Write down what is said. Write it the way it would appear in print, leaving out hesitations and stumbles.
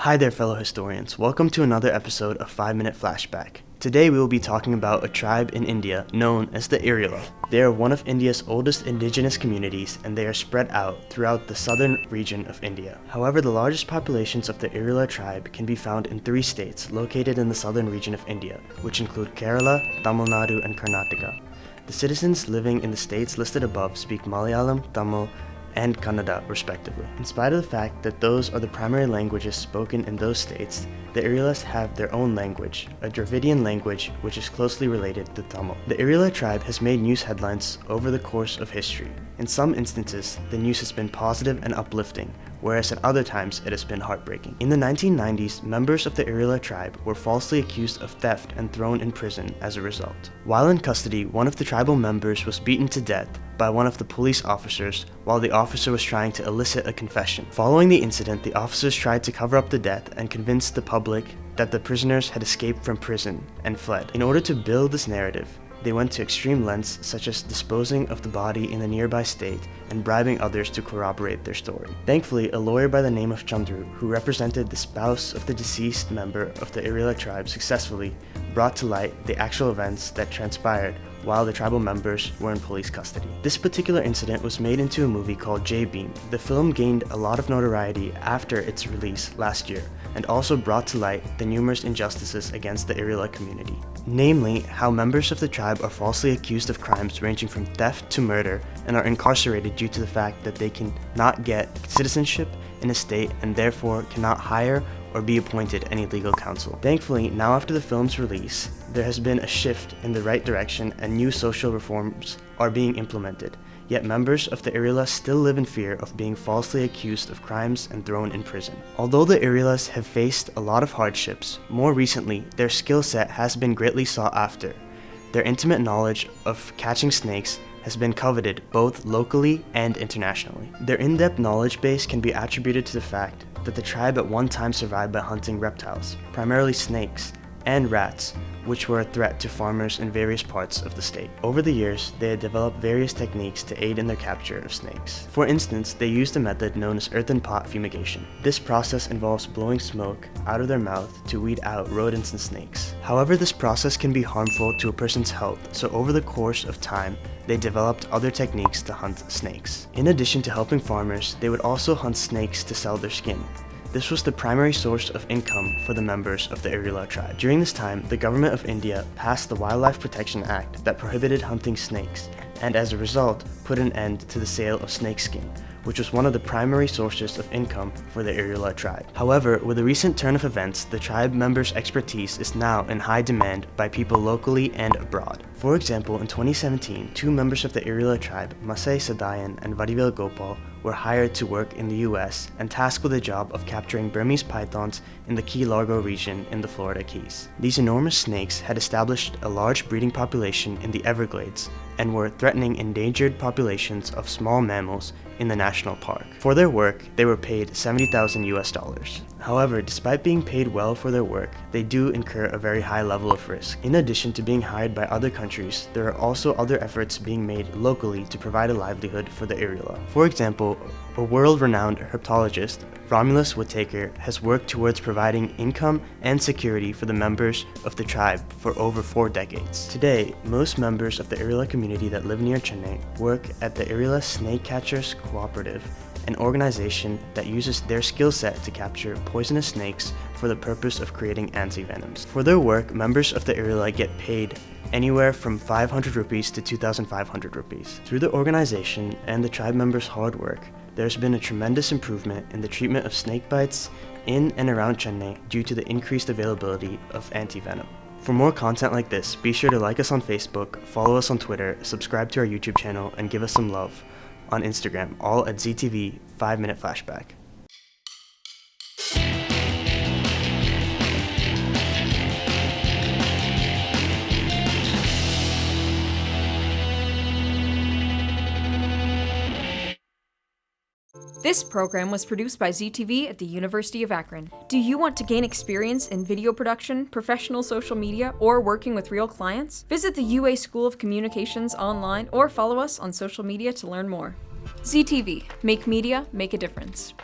Hi there, fellow historians. Welcome to another episode of 5-Minute Flashback. Today we will be talking about a tribe in India known as the Irula. They are one of India's oldest indigenous communities, and they are spread out throughout the southern region of India. However, the largest populations of the Irula tribe can be found in 3 states located in the southern region of India, which include Kerala, Tamil Nadu, and Karnataka. The citizens living in the states listed above speak Malayalam, Tamil, and Kannada, respectively. In spite of the fact that those are the primary languages spoken in those states, the Irulas have their own language, a Dravidian language which is closely related to Tamil. The Irula tribe has made news headlines over the course of history. In some instances, the news has been positive and uplifting, whereas at other times it has been heartbreaking. In the 1990s, members of the Irula tribe were falsely accused of theft and thrown in prison as a result. While in custody, one of the tribal members was beaten to death by one of the police officers while the officer was trying to elicit a confession. Following the incident, the officers tried to cover up the death and convince the public that the prisoners had escaped from prison and fled. In order to build this narrative, they went to extreme lengths such as disposing of the body in a nearby state and bribing others to corroborate their story. Thankfully, a lawyer by the name of Chandru, who represented the spouse of the deceased member of the Irula tribe, successfully brought to light the actual events that transpired while the tribal members were in police custody. This particular incident was made into a movie called J-Beam. The film gained a lot of notoriety after its release last year, and also brought to light the numerous injustices against the Irula community. Namely, how members of the tribe are falsely accused of crimes ranging from theft to murder and are incarcerated due to the fact that they cannot get citizenship in a state and therefore cannot hire or be appointed any legal counsel. Thankfully, now after the film's release, there has been a shift in the right direction and new social reforms are being implemented. Yet members of the Irula still live in fear of being falsely accused of crimes and thrown in prison. Although the Irulas have faced a lot of hardships, more recently, their skill set has been greatly sought after. Their intimate knowledge of catching snakes has been coveted both locally and internationally. Their in-depth knowledge base can be attributed to the fact that the tribe at one time survived by hunting reptiles, primarily snakes, and rats, which were a threat to farmers in various parts of the state. Over the years, they had developed various techniques to aid in their capture of snakes. For instance, they used a method known as earthen pot fumigation. This process involves blowing smoke out of their mouth to weed out rodents and snakes. However, this process can be harmful to a person's health, so over the course of time, they developed other techniques to hunt snakes. In addition to helping farmers, they would also hunt snakes to sell their skin. This was the primary source of income for the members of the Irula tribe. During this time, the government of India passed the Wildlife Protection Act that prohibited hunting snakes, and as a result, put an end to the sale of snake skin, which was one of the primary sources of income for the Irula tribe. However, with the recent turn of events, the tribe members' expertise is now in high demand by people locally and abroad. For example, in 2017, 2 members of the Irula tribe, Masai Sadayan and Vadivel Gopal, were hired to work in the US and tasked with the job of capturing Burmese pythons in the Key Largo region in the Florida Keys. These enormous snakes had established a large breeding population in the Everglades and were threatening endangered populations of small mammals in the national park. For their work, they were paid $70,000. However, despite being paid well for their work, they do incur a very high level of risk. In addition to being hired by other countries, there are also other efforts being made locally to provide a livelihood for the Irula. For example, a world-renowned herpetologist, Romulus Whittaker, has worked towards providing income and security for the members of the tribe for over 4 decades. Today, most members of the Irula community that live near Chennai work at the Irula Snake Catchers Cooperative, an organization that uses their skill set to capture poisonous snakes for the purpose of creating anti-venoms. For their work, members of the Irula get paid anywhere from 500 rupees to 2,500 rupees. Through the organization and the tribe members' hard work, there's been a tremendous improvement in the treatment of snake bites in and around Chennai due to the increased availability of anti-venom. For more content like this, be sure to like us on Facebook, follow us on Twitter, subscribe to our YouTube channel, and give us some love on Instagram, all at ZTV 5-Minute Flashback. This program was produced by ZTV at the University of Akron. Do you want to gain experience in video production, professional social media, or working with real clients? Visit the UA School of Communications online or follow us on social media to learn more. ZTV, make media, make a difference.